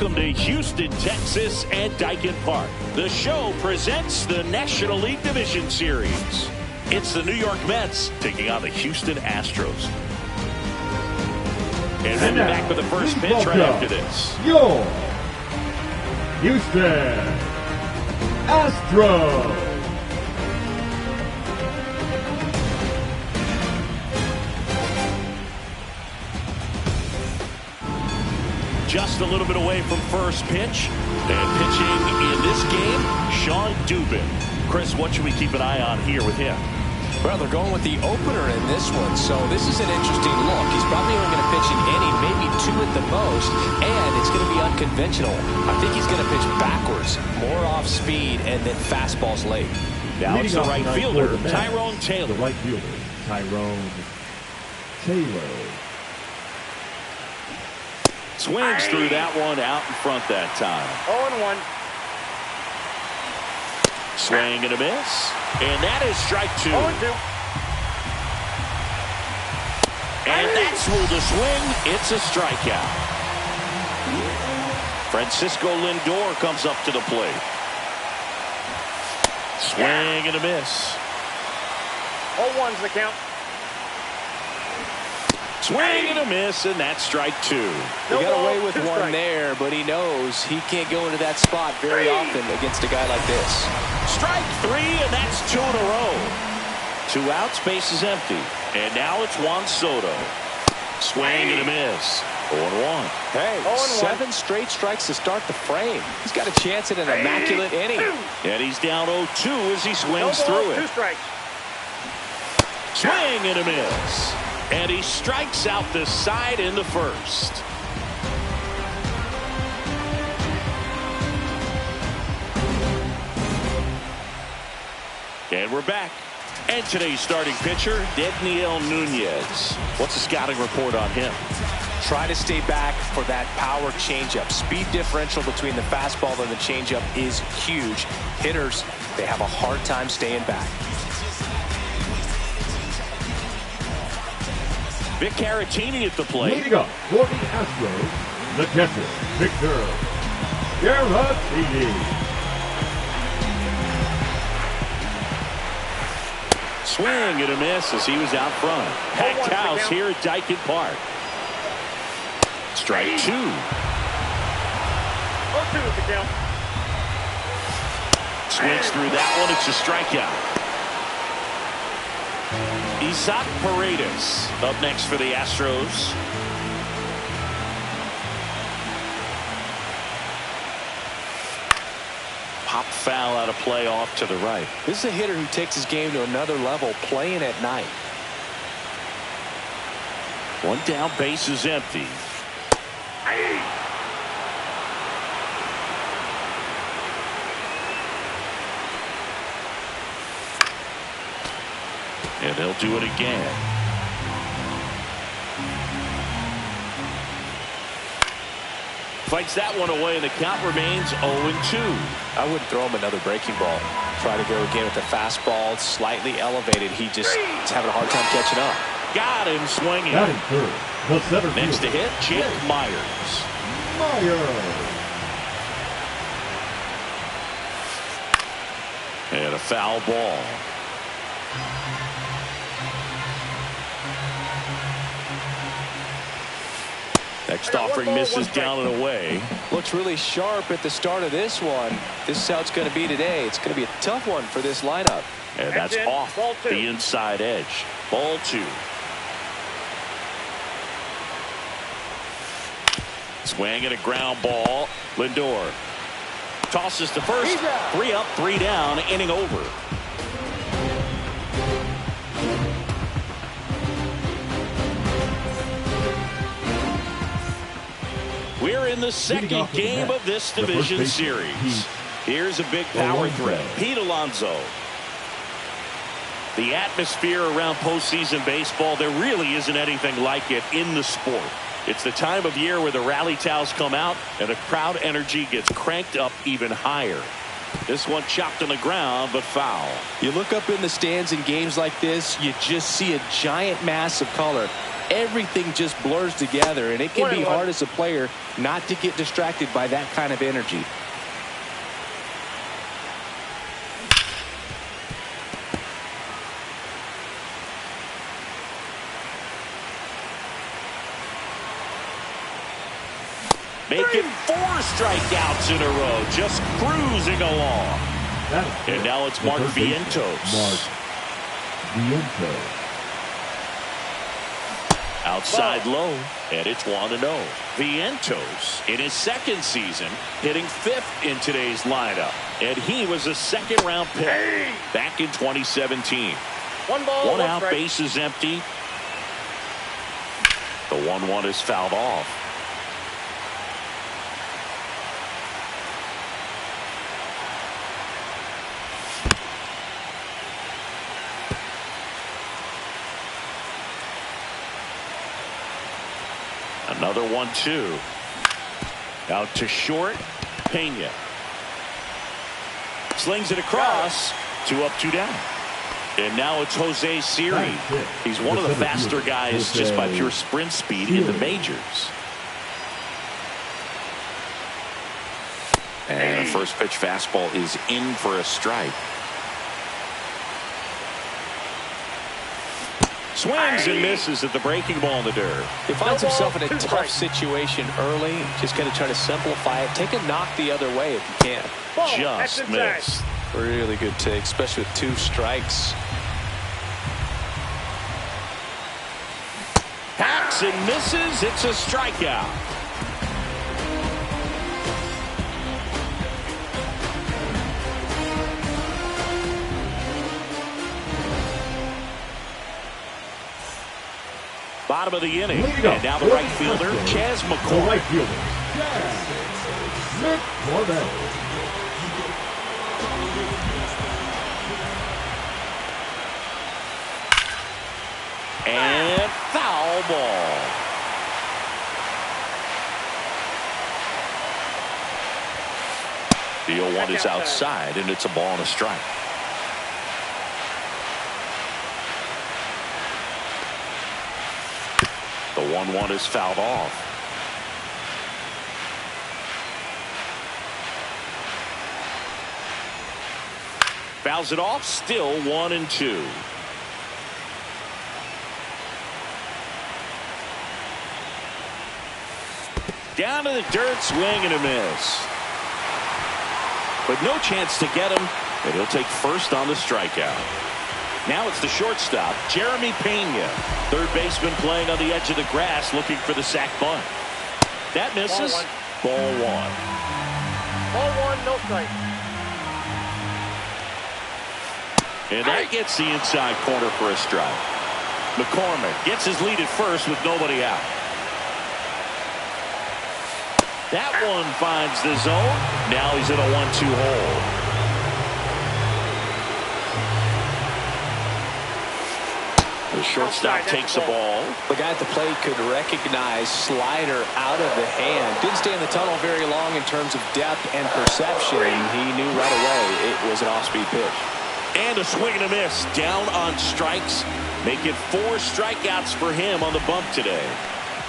Welcome to Houston, Texas and Daikin Park. The show presents the National League Division Series. It's the New York Mets taking on the Houston Astros. And we'll be back with the first pitch right after this. Your Houston Astros. Just a little bit away from first pitch. And pitching in this game, Sean Dubin. Chris, what should we keep an eye on here with him? Well, they're going with the opener in this one, so this is an interesting look. He's probably only going to pitch an inning, maybe two at the most, and it's going to be unconventional. I think he's going to pitch backwards, more off speed, and then fastballs late. Now it's the right fielder, Tyrone Taylor. The right fielder, Tyrone Taylor. Swings through that one out in front that time. 0-1. Swing and a miss. And that is strike two. 0-2. And that's ruled a swing. It's a strikeout. Francisco Lindor comes up to the plate. Swing and a miss. 0-1's the count. Swing and a miss, and that's strike two. He got away with one there, but he knows he can't go into that spot very often against a guy like this. Strike three, and that's two in a row. 2 outs, base is empty. And now it's Juan Soto. Swing and a miss. 0-1. Hey, 0-1. 7 straight strikes to start the frame. He's got a chance at an immaculate inning. And he's down 0-2 as he swings through it. 2 strikes. Swing and a miss. And he strikes out the side in the first. And we're back. And today's starting pitcher, Daniel Nunez. What's the scouting report on him? Try to stay back for that power changeup. Speed differential between the fastball and the changeup is huge. Hitters, they have a hard time staying back. Vic Caratini at the plate. Leading up for the Astros, the catcher, Victor Caratini. Swing and a miss as he was out front. Packed house here at Daikin Park. Strike two. 0-2 is the count. Swings through that one. It's a strikeout. Isaac Paredes up next for the Astros. Pop foul out of play off to the right. This is a hitter who takes his game to another level, playing at night. One down, base is empty. And they'll do it again. Fights that one away, and the count remains 0-2. I wouldn't throw him another breaking ball. Try to go again with the fastball, slightly elevated. He just is having a hard time catching up. Got him swinging. Batting third, the center Next to fielder, hit, Jake Myers. And a foul ball. Next offering misses down and away. Looks really sharp at the start of this one. This is how it's going to be today. It's going to be a tough one for this lineup. And that's off the inside edge. Ball two. Swing and a ground ball. Lindor tosses to first. 3 up, 3 down, inning over. We're in the second game of this division series. Here's a big power threat. Pete Alonso. The atmosphere around postseason baseball, there really isn't anything like it in the sport. It's the time of year where the rally towels come out and the crowd energy gets cranked up even higher. This one chopped on the ground, but foul. You look up in the stands in games like this, you just see a giant mass of color. everything just blurs together, and it can be hard as a player not to get distracted by that kind of energy. Making 4 strikeouts in a row, just cruising along. And now it's Mark Vientos. Outside low, and it's 1-0. Vientos, in his second season, hitting 5th in today's lineup. And he was a second-round pick back in 2017. 1 ball, 1 out, strike. bases empty. The 1-1 is fouled off. Another 1-2. Out to short. Pena slings it across. 2 up, 2 down. And now it's Jose Siri. He's one of the faster guys just by pure sprint speed in the majors. And the first pitch fastball is in for a strike. Swings and misses at the breaking ball in the dirt. He finds himself in a tough situation early. Just got to try to simplify it. Take a knock the other way if you can. Just missed. Really good take, especially with 2 strikes. Hacks and misses. It's a strikeout. Bottom of the inning. And now the right fielder, Chas McCormick. Right fielder, McCormick. And foul ball. The 0-1 is outside, and it's a ball and a strike. The 1-1 is fouled off. Fouls it off, still 1-2. Down to the dirt, swing and a miss. But no chance to get him, and he'll take first on the strikeout. Now it's the shortstop, Jeremy Pena. Third baseman playing on the edge of the grass, looking for the sac bunt. That misses. Ball 1. Ball 1, no strike. And that gets the inside corner for a strike. McCormick gets his lead at first with nobody out. That one finds the zone. Now he's in a 1-2 hole. The shortstop takes the ball. The guy at the plate could recognize slider out of the hand. Didn't stay in the tunnel very long in terms of depth and perception. He knew right away it was an off-speed pitch. And a swing and a miss. Down on strikes. Make it 4 strikeouts for him on the bump today.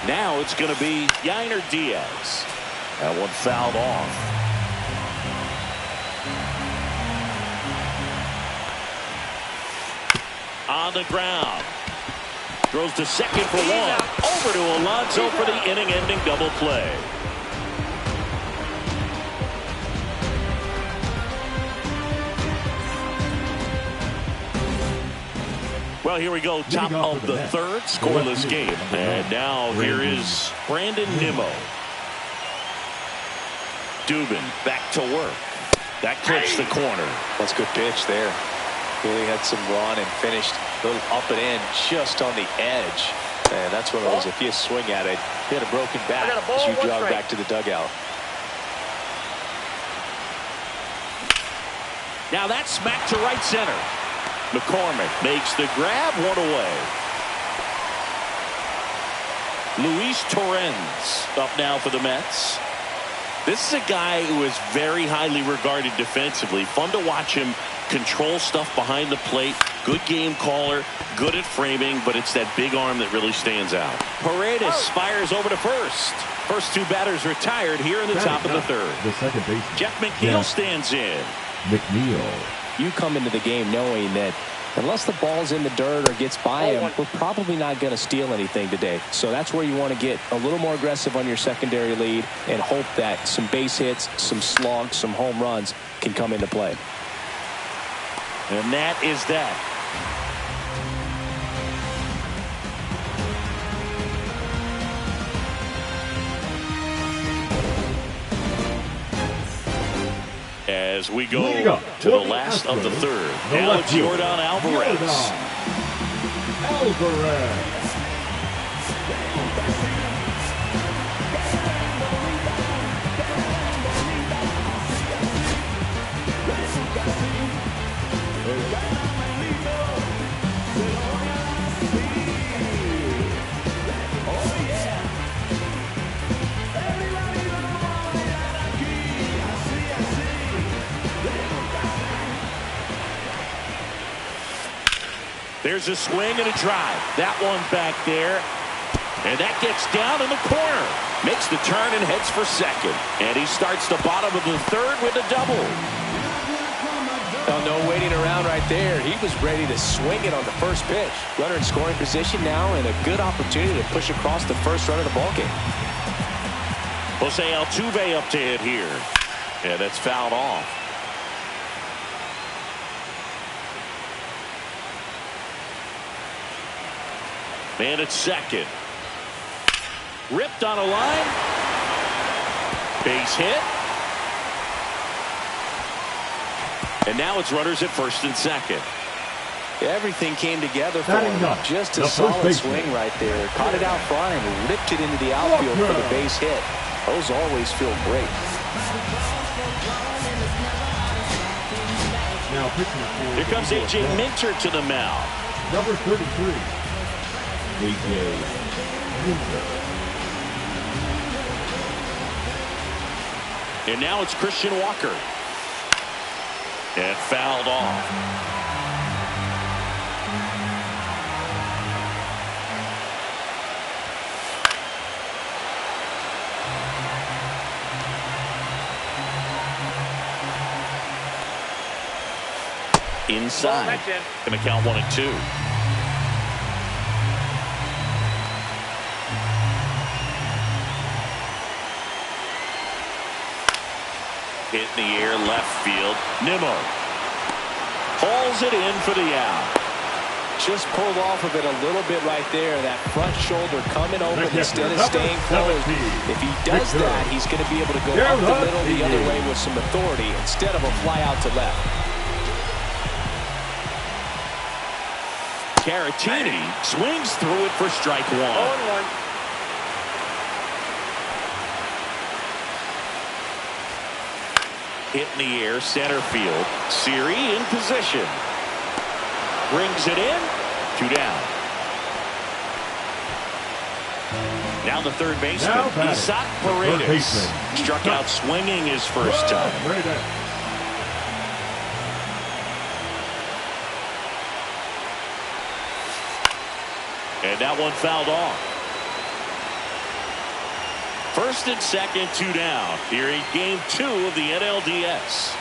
Now it's going to be Yainer Diaz. That one fouled off. On the ground. Throws to second for 1. Over to Alonso for the inning-ending double play. Well, here we go. Top of the third. Scoreless game. And now here is Brandon Nimmo. Dubin back to work. That clips the corner. That's a good pitch there. Really had some run and finished a little up and in just on the edge. And that's one of those, if you swing at it, you had a broken back as you jog back to the dugout. Now that's smacked to right center. McCormick makes the grab, 1 away. Luis Torrens up now for the Mets. This is a guy who is very highly regarded defensively. Fun to watch him control stuff behind the plate. Good game caller. Good at framing. But it's that big arm that really stands out. Paredes fires over to first. First two batters retired here in the top of the third. The second baseman. Jeff McNeil stands in. McNeil. You come into the game knowing that unless the ball's in the dirt or gets by him, we're probably not going to steal anything today. So that's where you want to get a little more aggressive on your secondary lead and hope that some base hits, some slugs, some home runs can come into play. And that is that. Leading As we go to the last of the third. The Now left it's field. Yordan Alvarez. Alvarez. There's a swing and a drive. That one back there. And that gets down in the corner. Makes the turn and heads for second. And he starts the bottom of the third with a double. Oh, no waiting around right there. He was ready to swing it on the first pitch. Runner in scoring position now and a good opportunity to push across the first run of the ballgame. Jose Altuve up to hit here. Yeah, that's fouled off. Man at second. Ripped on a line. Base hit. And now it's runners at first and second. Everything came together for him. Just a solid swing right there. Caught it out front and ripped it into the outfield for the base hit. Those always feel great. Now pitching for Here comes A.J. Minter to the mound. number 33. A.J. Minter. And now it's Christian Walker. And fouled off. Inside. Going to count 1-2. Hit in the air, left field. Nimmo hauls it in for the out. Just pulled off of it a little bit right there. That front shoulder coming over instead of staying closed. If he does that, he's going to be able to go up the middle the other way with some authority instead of a fly out to left. Caratini swings through it for strike one. 0-1. Hit in the air, center field. Siri in position. Brings it in. 2 down. Now the third baseman, Isaac Paredes. Struck out swinging his first time. And that one fouled off. First and second, 2 down. Here in game 2 of the NLDS.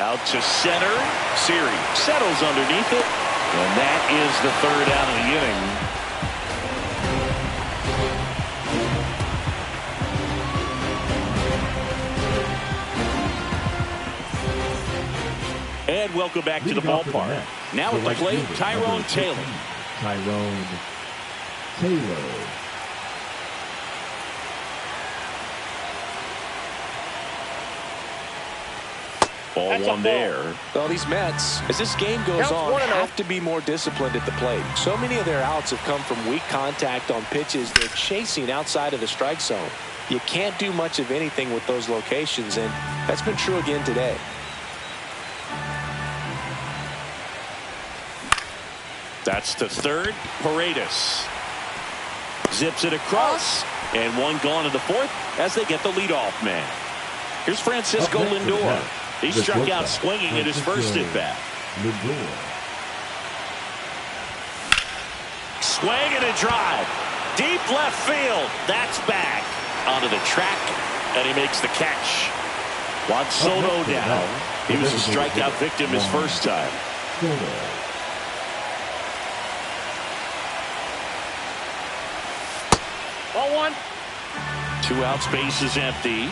Out to center. Siri settles underneath it. And that is the third out of the inning. And welcome back to the ballpark. Now at the plate, Tyrone Taylor. Tyrone Taylor. Ball one there. Well, these Mets, as this game goes on, have to be more disciplined at the plate. So many of their outs have come from weak contact on pitches they're chasing outside of the strike zone. You can't do much of anything with those locations, and that's been true again today. That's to third. Paredes zips it across, and one gone in the fourth as they get the leadoff man. Here's Francisco Up next for the Lindor. Cubs, He the struck out shortstop, swinging in his first Francisco at-bat. Lindor. Swing and a drive. Deep left field. That's back onto the track, and he makes the catch. Juan Soto down. He was a strikeout victim his first time. Ball one. 2 outs, base is empty.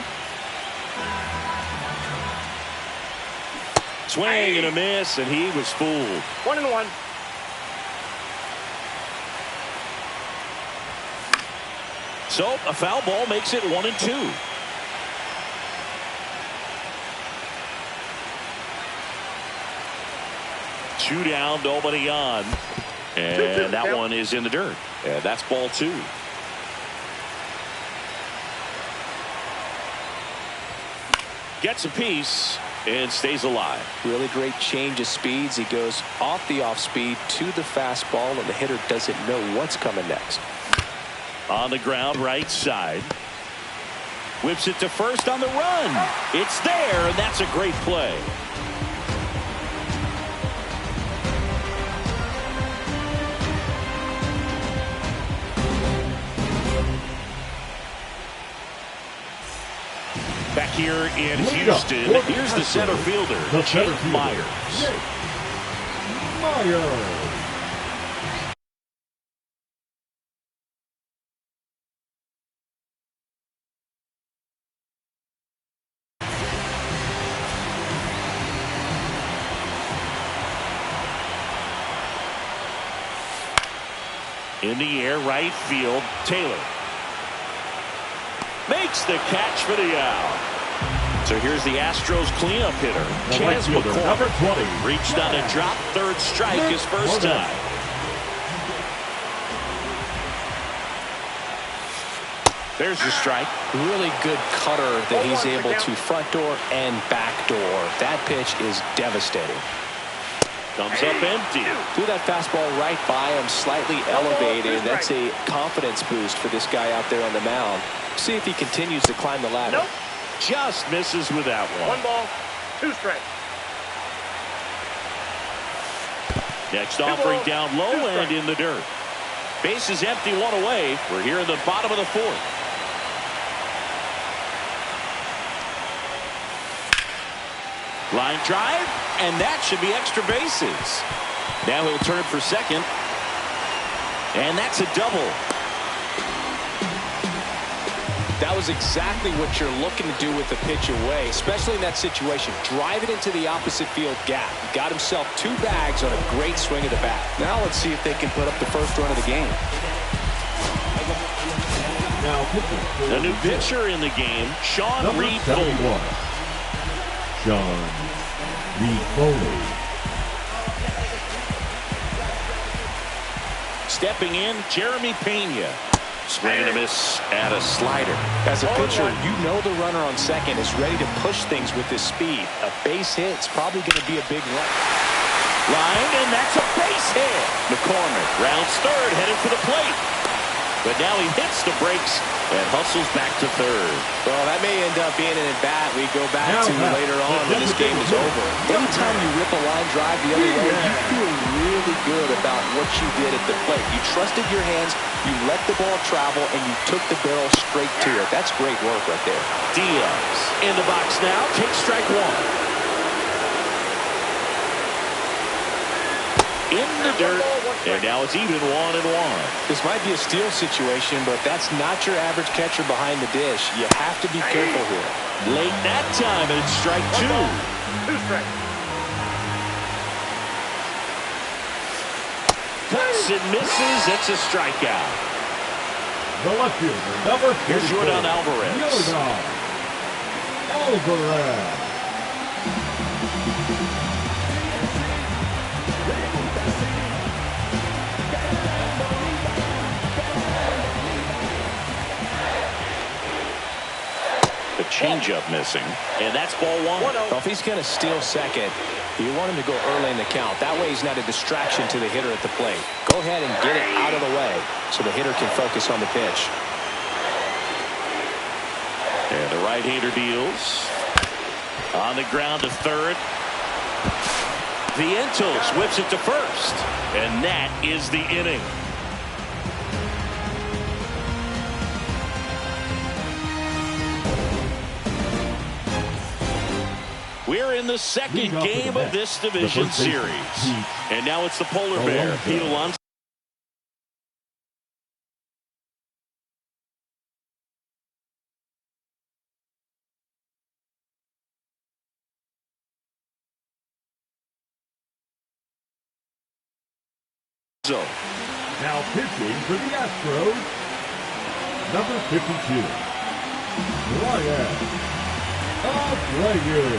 Swing and a miss, and he was fooled. 1-1. So a foul ball makes it 1-2. Two down, nobody on. And that one is in the dirt. And that's ball 2. Gets a piece and stays alive. Really great change of speeds. He goes off the off speed to the fastball, and the hitter doesn't know what's coming next. On the ground, right side. Whips it to first on the run. It's there, and that's a great play. Back here in Houston, here's the center fielder, Jake Myers. In the air, right field, Taylor makes the catch for the out. So here's the Astros cleanup hitter, Chance McCormick. Number 20. Reached on a drop, third strike his first time. There's the strike. Really good cutter that he's able to front door and back door. That pitch is devastating. Comes up empty. Threw that fastball right by him, slightly elevated. That's a confidence boost for this guy out there on the mound. See if he continues to climb the ladder. Nope. Just misses with that one. 1 ball, 2 strikes. Next offering down low and in the dirt. Base is empty, 1 away. We're here in the bottom of the 4th. Line drive, and that should be extra bases. Now he'll turn for second. And that's a double. That was exactly what you're looking to do with the pitch away, especially in that situation. Drive it into the opposite field gap. He got himself 2 bags on a great swing of the bat. Now let's see if they can put up the first run of the game. The new pitcher in the game, Sean Reed Foley. Sean Reed Foley. Stepping in, Jeremy Pena. Swing and a miss at a slider. As a pitcher, you know the runner on second is ready to push things with his speed. A base hit's probably going to be a big run. Line, and that's a base hit. McCormick rounds third, headed for the plate. But now he hits the brakes and hustles back to third. Well, that may end up being an at-bat we go back to later on when this game is over. Anytime you rip a line drive the other way, you feel really good about what you did at the plate. You trusted your hands, you let the ball travel, and you took the barrel straight to it. That's great work right there. Diaz in the box now, takes strike 1. In the dirt, and now it's even 1-1. This might be a steal situation, but that's not your average catcher behind the dish. You have to be careful here. Late that time, and it's strike 2. 2 strikes. Cuts and misses. It's a strikeout. The left fielder, number 44. Here's Jordan Alvarez. Alvarez. The changeup missing, and that's ball 1. Well, if he's going to steal second, you want him to go early in the count. That way he's not a distraction to the hitter at the plate. Go ahead and get it out of the way so the hitter can focus on the pitch. And the right-hander deals. On the ground to third. Vientos whips it to first. And that is the inning. We're in the second game of this division series. And now it's the polar bear, Pete Alonso. Now pitching for the Astros, number 52, Ryan Abreu.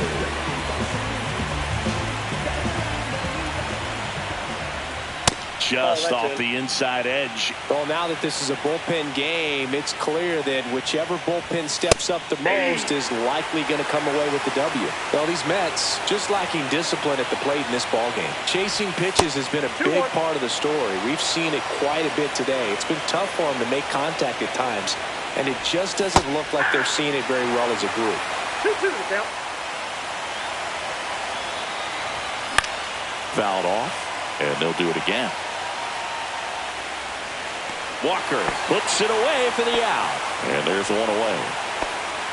Just off the inside edge. Well, now that this is a bullpen game, it's clear that whichever bullpen steps up the most is likely going to come away with the W. Well, these Mets just lacking discipline at the plate in this ballgame. Chasing pitches has been a big part of the story. We've seen it quite a bit today. It's been tough for them to make contact at times, and it just doesn't look like they're seeing it very well as a group. 2-2 the count. Fouled off, and they'll do it again. Walker puts it away for the out. And there's one away.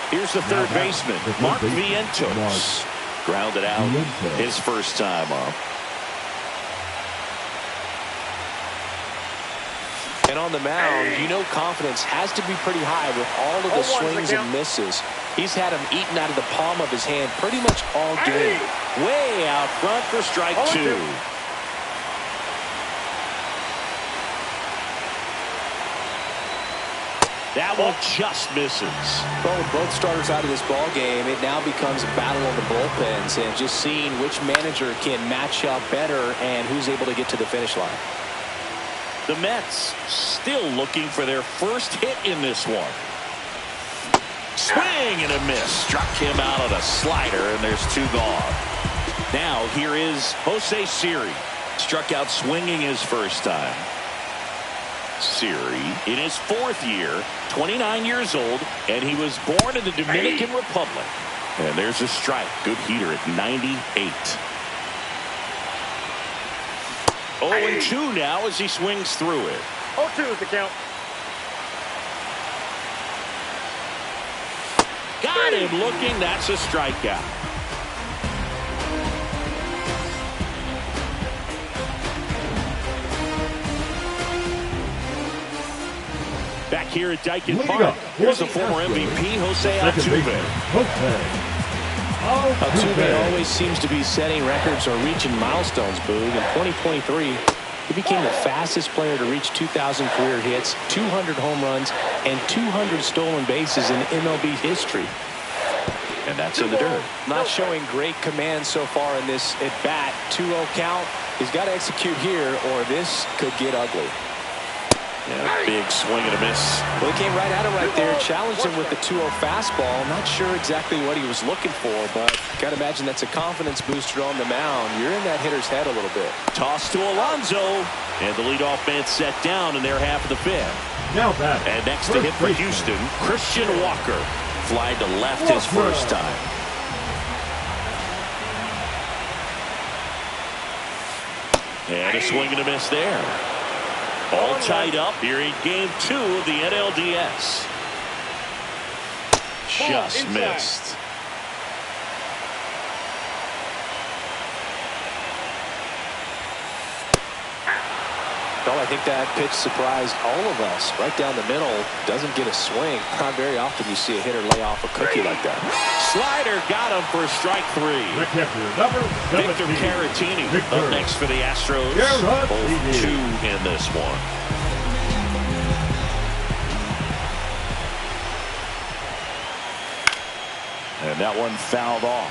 Here's the third baseman, Mark Vientos. Grounded out his first time up. And on the mound, you know confidence has to be pretty high with all of the swings and misses. He's had them eaten out of the palm of his hand pretty much all game. Way out front for strike two. That one just misses. Well, with both starters out of this ball game, it now becomes a battle of the bullpens and just seeing which manager can match up better and who's able to get to the finish line. The Mets still looking for their first hit in this one. Swing and a miss. Struck him out on a slider, and there's two gone. Now here is Jose Siri. Struck out swinging his first time. Siri in his fourth year, 29 years old, and he was born in the Dominican Republic. And there's a strike. Good heater at 98. 0-2 now as he swings through it. 0-2 is the count. Got him looking. That's a strikeout. Back here at Dyken Park, here's the former MVP, Jose Altuve. Altuve always seems to be setting records or reaching milestones, Boog. In 2023, he became the fastest player to reach 2,000 career hits, 200 home runs, and 200 stolen bases in MLB history. And that's in the dirt. Not showing great command so far in this at-bat. 2-0 count. He's got to execute here, or this could get ugly. Yeah, big swing and a miss. Well, he came right at him right there, challenged him with the 2-0 fastball. Not sure exactly what he was looking for, but got to imagine that's a confidence booster on the mound. You're in that hitter's head a little bit. Toss to Alonso, and the leadoff man set down in their half of the fifth. Now back. And next to hit for Houston, Christian Walker. Fly to left his first time. And a swing and a miss there. All tied up here in game 2 of the NLDS. Just missed. Well, I think that pitch surprised all of us. Right down the middle, doesn't get a swing. Not very often you see a hitter lay off a cookie like that. Slider got him for strike 3. The catcher, number 17, Victor Caratini up next for the Astros. Both 2 in this one. And that one fouled off.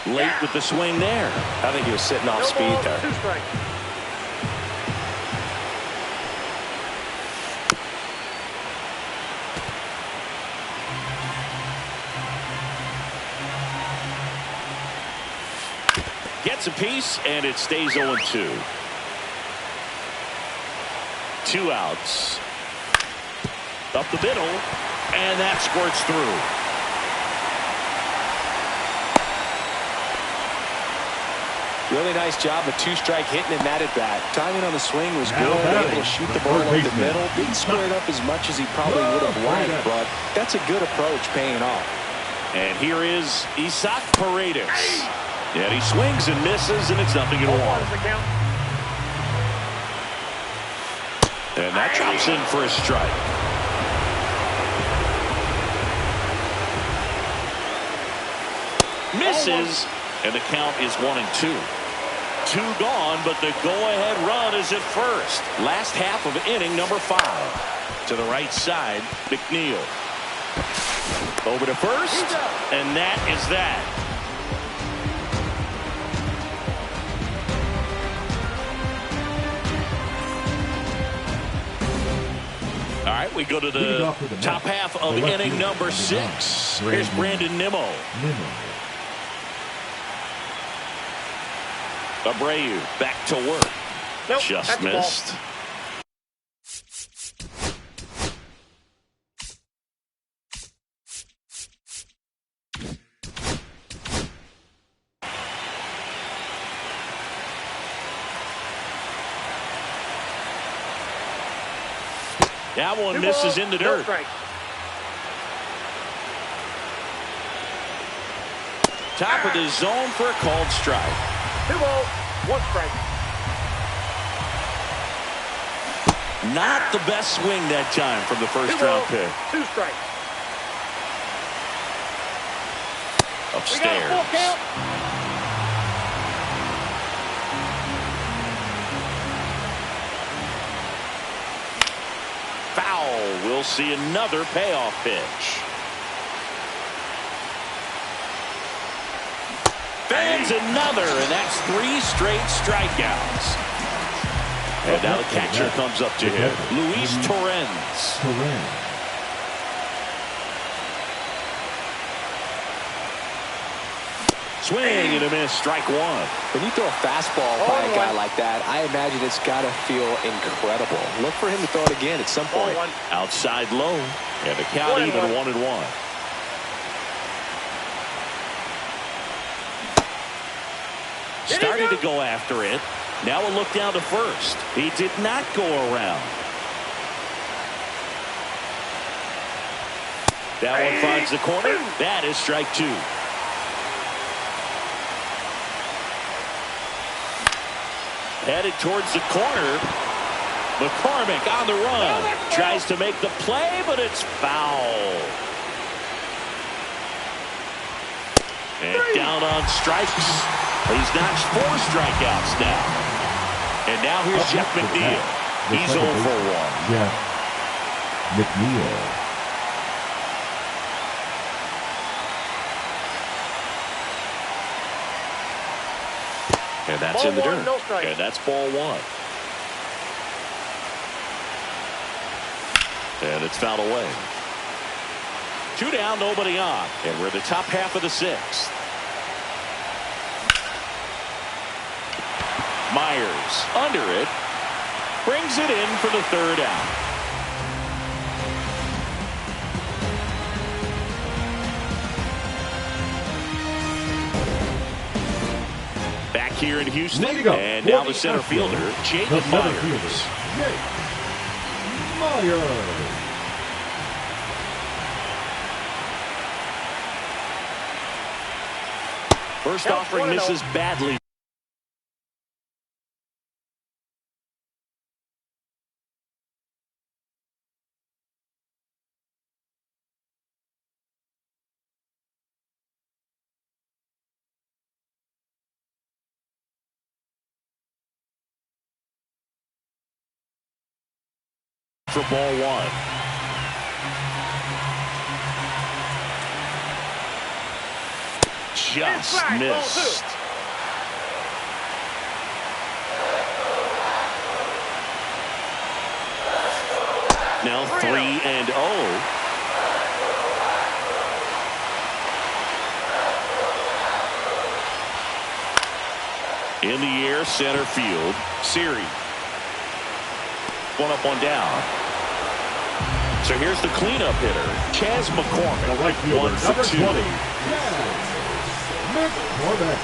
Late with the swing there. I think he was sitting off speed there. 2 strikes. Gets a piece, and it stays 0-2. 2 outs. Up the middle, and that squirts through. Really nice job of two-strike hitting in that at-bat. Timing on the swing was good. batting, Able to shoot the the ball third up the baseman. middle. Didn't square it up as much as he probably would have liked, but that's a good approach paying off. And here is Isaac Paredes. And he swings and misses, and it's 0-1. And that drops in for a strike. Misses, and the count is 1-2. 2 gone, but the go-ahead run is at first. Last half of inning number 5. To the right side, McNeil. Over to first, and that is that. All right, we go to the top half of inning number 6. Here's Brandon Nimmo. Abreu back to work. Nope, just missed. That one misses in the dirt. Top of the zone for a called strike. 2 balls, 1 strike. Not the best swing that time from the first round pick. 2 strikes. Upstairs. We got a full count. Foul. We'll see another payoff pitch. Fans another, and that's 3 straight strikeouts. And now the catcher comes up to him, Luis Torrens. Swing and a miss, strike 1. When you throw a fastball by a guy like that, I imagine it's got to feel incredible. Look for him to throw it again at some point. Outside low, and the count even 1-1. Started to go after it. Now a look down to first. He did not go around. That one finds the corner. That is strike 2. Headed towards the corner. McCormick on the run. Tries to make the play, but it's foul. And down on strikes. He's notched 4 strikeouts now. And now here's Jeff McNeil. He's 0 for 1. Jeff McNeil. And that's in the dirt. And that's ball 1. And it's fouled away. 2 down, nobody on. And we're in the top half of the 6th. Myers under it. Brings it in for the 3rd out. Back here in Houston. And now the center fielder, Jacob Myers. First offering misses badly. For ball 1. Just missed. Now 3-0. In the air, center field. Siri. 1 up, 1 down. So here's the cleanup hitter, Chas The McCormick. right fielder, 1 for number 2. 20. McCormick.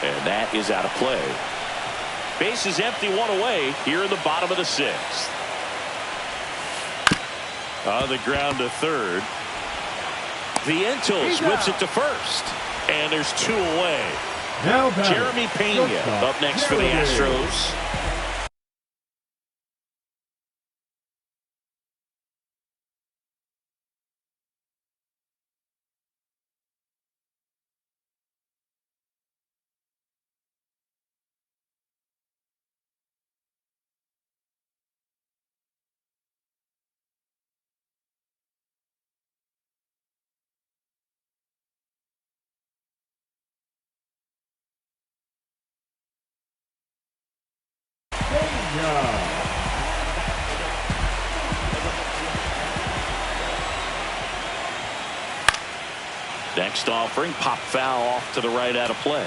And that is out of play. Base is empty, 1 away here in the bottom of the 6th. On the ground to third. Vientos whips it to first. And there's 2 away. Now batting, Jeremy Pena shortstop, up next for the Jeremy. Astros. Yeah. Next offering, pop foul off to the right, out of play.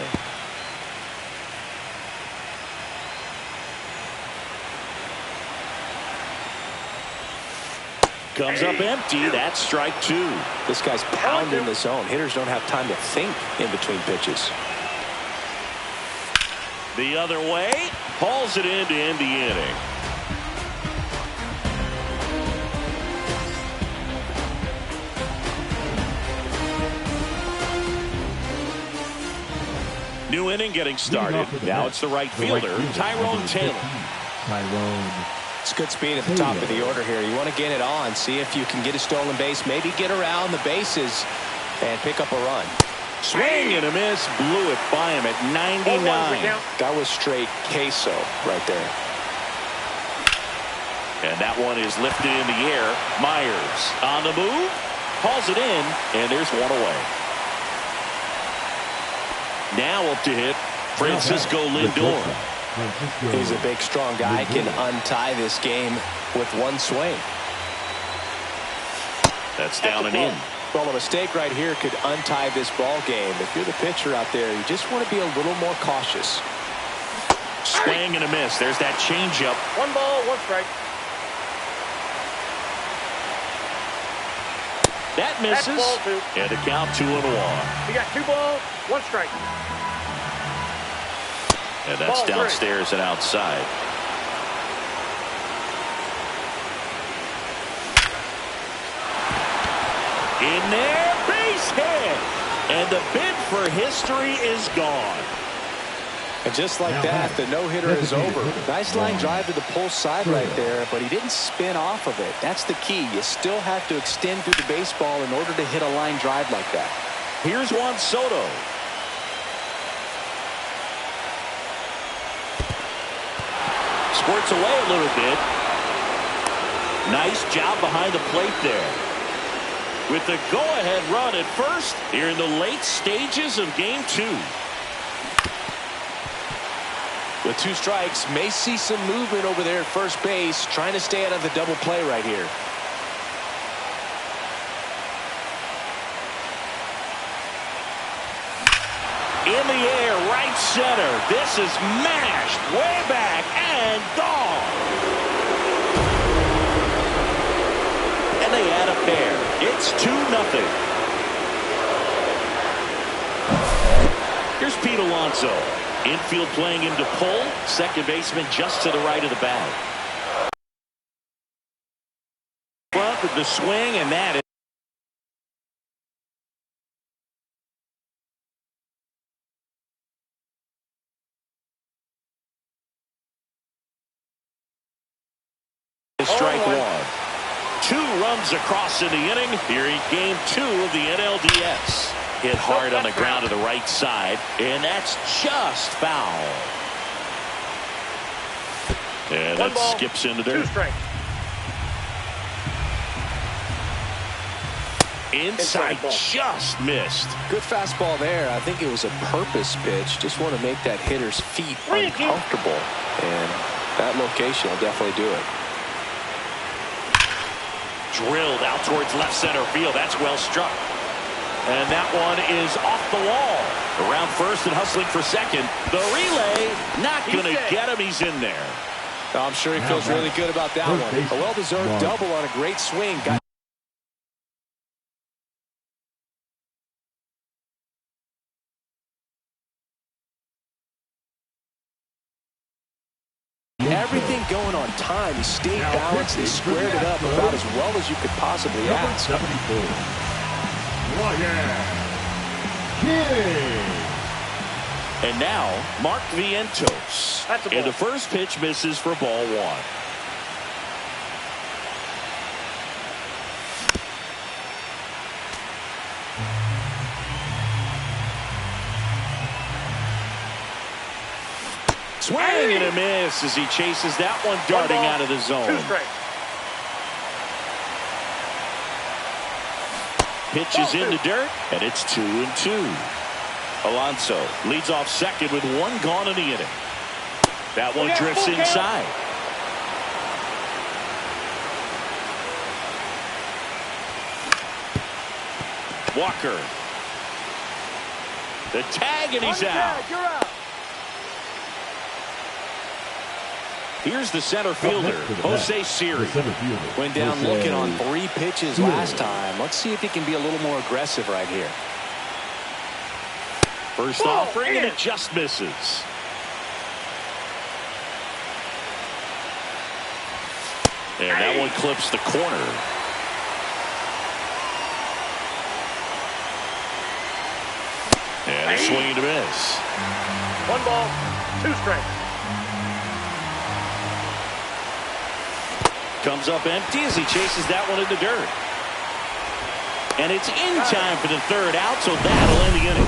Comes up empty. That's strike 2. This guy's pounding the zone. Hitters don't have time to think in between pitches. The other way, hauls it in to end the inning. New inning getting started. Now it's the right fielder, Tyrone Taylor. It's good speed at the top of the order here. You want to get it on, see if you can get a stolen base, maybe get around the bases and pick up a run. Swing and a miss, blew it by him at 99. That was straight queso right there. And that one is lifted in the air. Myers on the move, hauls it in, and there's 1 away. Now up to hit, Francisco Lindor. He's a big, strong guy. Can untie this game with 1 swing. That's down and in. Well, a mistake right here could untie this ball game. If you're the pitcher out there, you just want to be a little more cautious. Swing and a miss. There's that changeup. 1 ball, 1 strike. That misses. That's ball 2. And a count 2-1. You got 2 balls, 1 strike. And that's Ball 3. downstairs and outside. In there, base hit. And the bid for history is gone. And just like that, the no-hitter is over. Nice line drive to the pull side right there, but he didn't spin off of it. That's the key. You still have to extend through the baseball in order to hit a line drive like that. Here's Juan Soto. Squirts away a little bit. Nice job behind the plate there. With the go-ahead run at first here in the late stages of game 2. With 2 strikes, may see some movement over there at first base, trying to stay out of the double play right here. In the air, right center. This is mashed way back and gone. And they add a pair. It's 2-0. Here's Pete Alonso. Infield playing him to pull. Second baseman just to the right of the bag. Front with the swing, and that is strike 1. 2 runs across in the inning here in game 2 of the NLDS. Hit hard on the ground to the right side, and that's just foul. And that skips into there. 2 strikes. Inside, just missed. Good fastball there. I think it was a purpose pitch. Just want to make that hitter's feet uncomfortable. And that location will definitely do it. Drilled out towards left center field. That's well struck. And that one is off the wall. Around first and hustling for second. The relay not going to get him. He's in there. I'm sure he feels really good about that one. A well-deserved double on a great swing. Everything going on time. He stayed balanced. He squared it up about as well as you could possibly ask. 74. King. And now, Mark Vientos. And the first pitch misses for ball one. Swing and a miss as he chases that one darting out of the zone. 2 strikes. Pitches into dirt, and it's 2-2. Alonso leads off second with 1 gone in the inning. That one drifts inside. Walker. The tag, and he's out. You're out. Here's the center fielder, Jose Siri. Went down looking on 3 pitches last time. Let's see if he can be a little more aggressive right here. First offering, and it just misses. And that one clips the corner. And a swing and a miss. 1 ball, 2 strikes. Comes up empty as he chases that one in the dirt. And it's in time for the 3rd out, so that'll end the inning.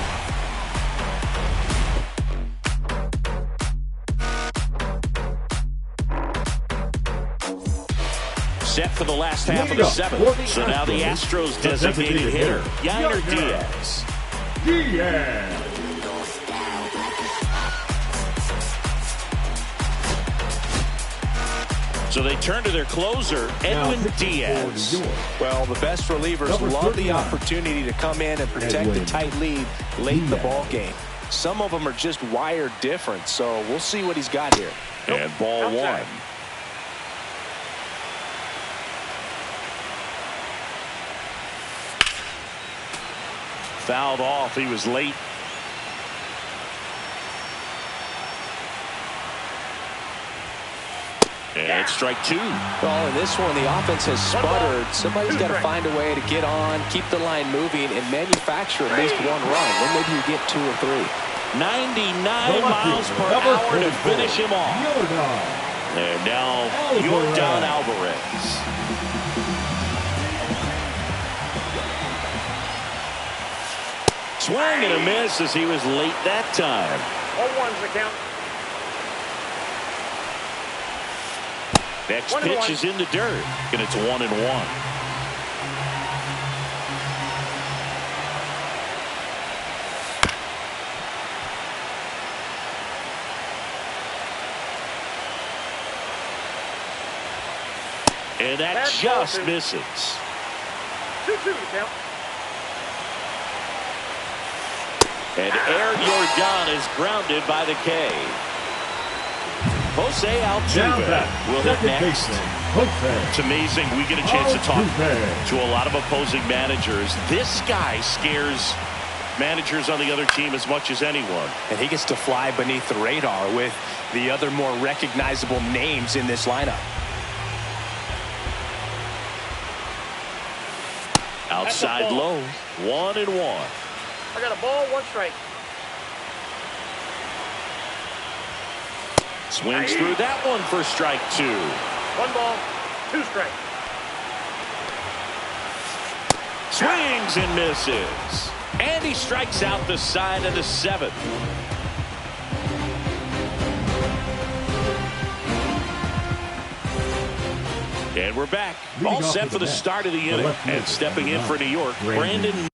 Set for the last half of the 7th. So now the Astros designated hitter, Yainer Diaz. So they turn to their closer, Edwin Diaz. Well, the best relievers love the opportunity to come in and protect the tight lead late in the ball game. Some of them are just wired different, so we'll see what he's got here. And ball 1. Fouled off. He was late. And it's strike 2. Well, in this one, the offense has sputtered. Somebody's got to find a way to get on, keep the line moving, and manufacture at least 1 run. Then maybe you get 2 or 3. 99 miles per hour to finish him off. And now Yordan Alvarez. Swing and a miss as he was late that time. 0-1's the count. Next pitch is in the dirt, and it's 1-1. And that just misses. 2-2 the count. And Air Yordan is grounded by the K. Jose Altuve will hit next. It's amazing. We get a chance to talk to a lot of opposing managers. This guy scares managers on the other team as much as anyone. And he gets to fly beneath the radar with the other more recognizable names in this lineup. Outside low, 1-1. I got a ball, 1 strike. Swings through that one for strike 2. 1 ball, 2 strikes. Swings and misses. And he strikes out the side of the 7th. And we're back. All set for the start of the inning. And stepping in for New York, Brandon